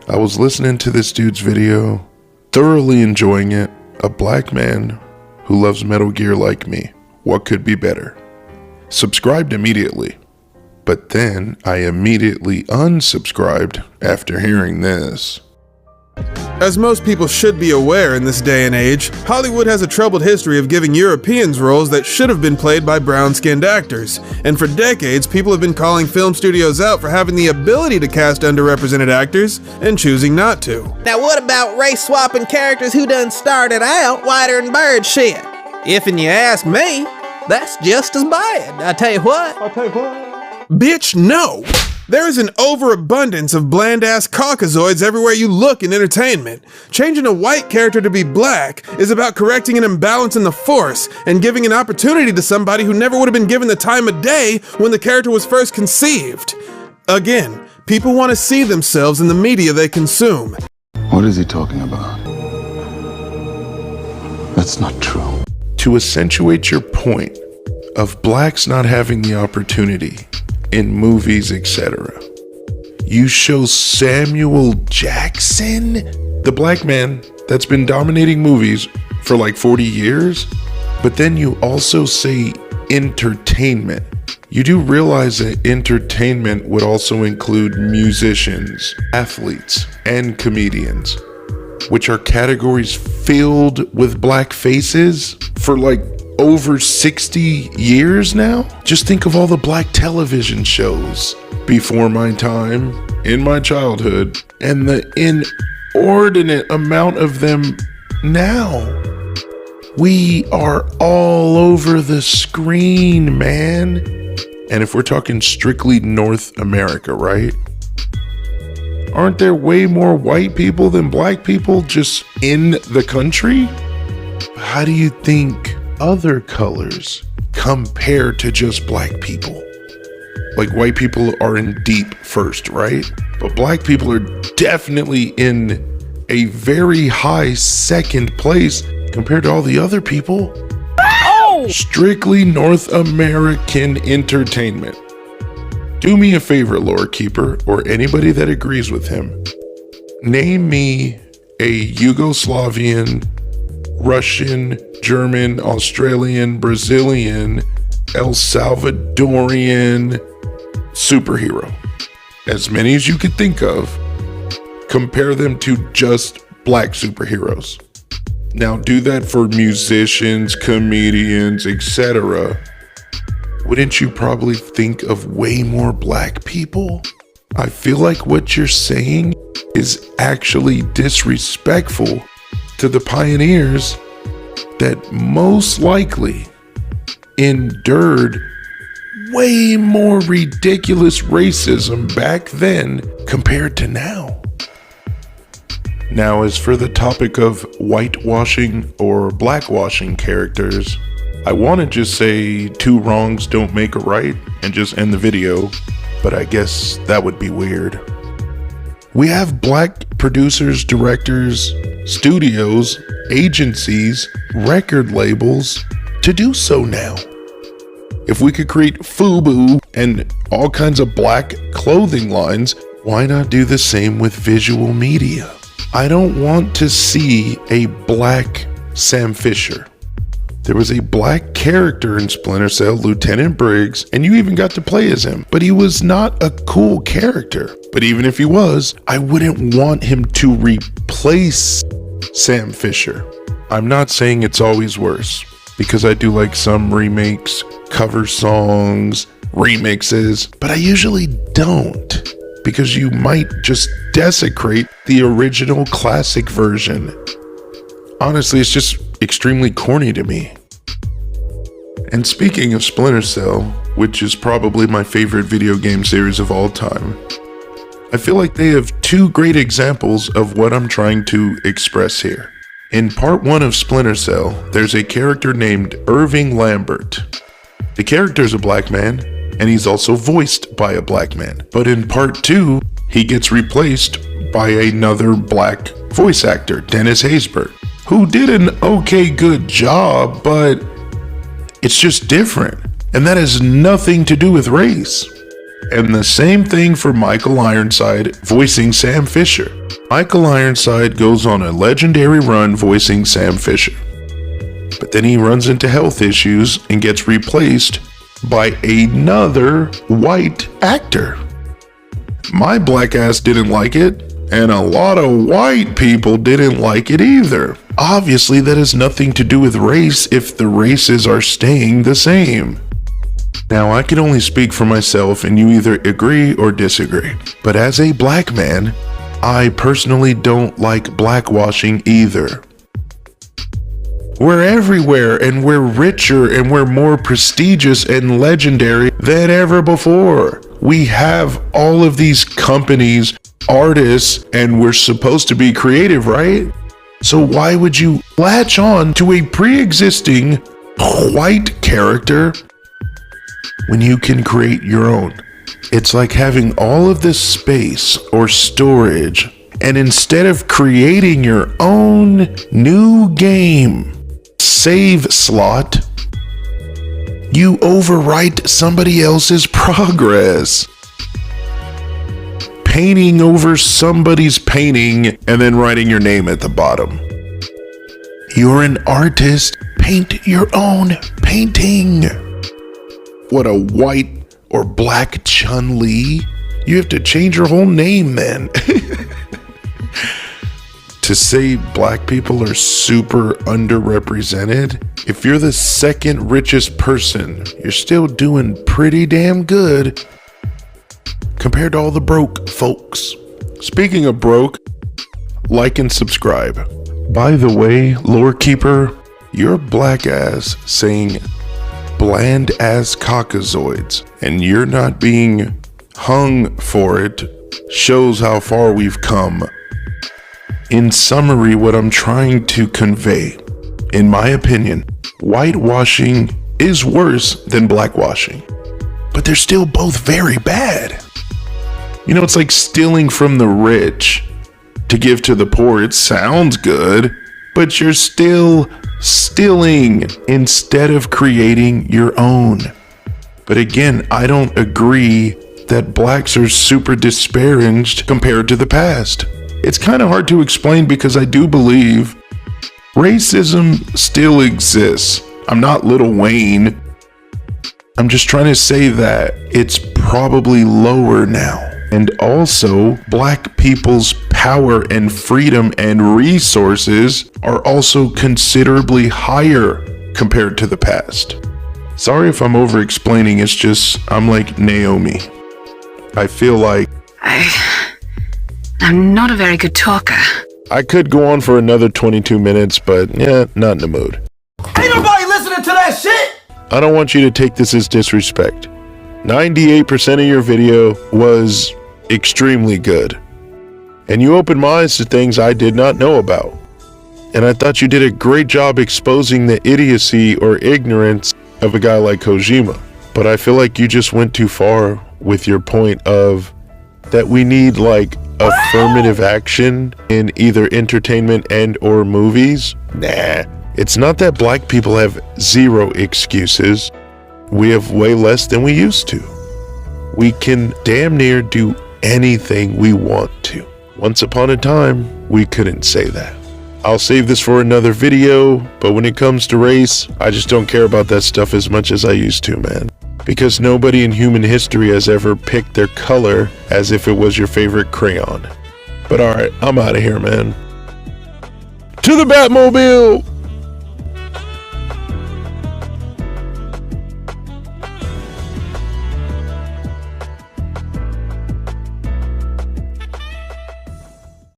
I was listening to this dude's video, thoroughly enjoying it. A black man who loves Metal Gear like me. What could be better? Subscribed immediately. But then I immediately unsubscribed after hearing this. As most people should be aware in this day and age, Hollywood has a troubled history of giving Europeans roles that should have been played by brown-skinned actors. And for decades, people have been calling film studios out for having the ability to cast underrepresented actors and choosing not to. Now what about race-swapping characters who done started out whiter than bird shit? If and you ask me, that's just as bad. I tell you what. Bitch, no! There is an overabundance of bland-ass Caucasoids everywhere you look in entertainment. Changing a white character to be black is about correcting an imbalance in the Force and giving an opportunity to somebody who never would have been given the time of day when the character was first conceived. Again, people want to see themselves in the media they consume. What is he talking about? That's not true. To accentuate your point of blacks not having the opportunity in movies, etc., you show Samuel Jackson, the black man that's been dominating movies for like 40 years, but then you also say entertainment. You do realize that entertainment would also include musicians, athletes, and comedians, which are categories filled with black faces for like over 60 years now? Just think of all the black television shows before my time, in my childhood, and the inordinate amount of them now. We are all over the screen, man. And if we're talking strictly North America, right? Aren't there way more white people than black people just in the country? How do you think other colors compare to just black people? Like, white people are in deep first, right? But black people are definitely in a very high second place compared to all the other people. Oh! Strictly North American entertainment. Do me a favor, Lore Keeper, or anybody that agrees with him. Name me a Yugoslavian, Russian, German, Australian, Brazilian, El Salvadorian superhero. As many as you could think of. Compare them to just black superheroes. Now do that for musicians, comedians, etc. Wouldn't you probably think of way more black people? I feel like what you're saying is actually disrespectful to the pioneers that most likely endured way more ridiculous racism back then compared to now. Now, as for the topic of whitewashing or blackwashing characters, I want to just say two wrongs don't make a right and just end the video, but I guess that would be weird. We have black producers, directors, studios, agencies, record labels to do so now. If we could create FUBU and all kinds of black clothing lines, why not do the same with visual media? I don't want to see a black Sam Fisher. There was a black character in Splinter Cell, Lieutenant Briggs, and you even got to play as him, but he was not a cool character. But even if he was, I wouldn't want him to replace Sam Fisher. I'm not saying it's always worse, because I do like some remakes, cover songs, remixes, but I usually don't, because you might just desecrate the original classic version. Honestly, it's just extremely corny to me. And speaking of Splinter Cell, which is probably my favorite video game series of all time, I feel like they have two great examples of what I'm trying to express here. In part 1 of Splinter Cell, there's a character named Irving Lambert. The character's a black man, and he's also voiced by a black man. But in part 2, he gets replaced by another black voice actor, Dennis Haysbert, who did an okay good job, but it's just different. And that has nothing to do with race. And the same thing for Michael Ironside voicing Sam Fisher. Michael Ironside goes on a legendary run voicing Sam Fisher. But then he runs into health issues and gets replaced by another white actor. My black ass didn't like it, and a lot of white people didn't like it either. Obviously, that has nothing to do with race if the races are staying the same. Now, I can only speak for myself, and you either agree or disagree. But as a black man, I personally don't like blackwashing either. We're everywhere, and we're richer, and we're more prestigious and legendary than ever before. We have all of these companies, artists, and we're supposed to be creative, right? So why would you latch on to a pre-existing white character when you can create your own? It's like having all of this space or storage, and instead of creating your own new game save slot, you overwrite somebody else's progress. Painting over somebody's painting and then writing your name at the bottom. You're an artist. Paint your own painting. What, a white or black Chun-Li? You have to change your whole name then. To say black people are super underrepresented, if you're the second richest person, you're still doing pretty damn good compared to all the broke folks. Speaking of broke, like and subscribe. By the way, lore keeper, your black ass saying bland ass caucasoids and you're not being hung for it shows how far we've come. In summary, what I'm trying to convey, in my opinion, whitewashing is worse than blackwashing, but they're still both very bad. You know, it's like stealing from the rich to give to the poor. It sounds good, but you're still stealing instead of creating your own. But again, I don't agree that blacks are super disparaged compared to the past. It's kind of hard to explain because I do believe racism still exists. I'm not Lil Wayne. I'm just trying to say that it's probably lower now. And also, black people's power and freedom and resources are also considerably higher compared to the past. Sorry if I'm over explaining, it's just, I'm like Naomi. I feel like I'm not a very good talker. I could go on for another 22 minutes, but yeah, not in the mood. Ain't nobody listening to that shit! I don't want you to take this as disrespect. 98% of your video was extremely good. And you opened my eyes to things I did not know about. And I thought you did a great job exposing the idiocy or ignorance of a guy like Kojima. But I feel like you just went too far with your point of that we need like affirmative action in either entertainment and or movies. Nah, it's not that black people have zero excuses. We have way less than we used to. We can damn near do anything we want to. Once upon a time, we couldn't say that. I'll save this for another video, but when it comes to race, I just don't care about that stuff as much as I used to, man. Because nobody in human history has ever picked their color as if it was your favorite crayon. But alright, I'm out of here, man. To the Batmobile!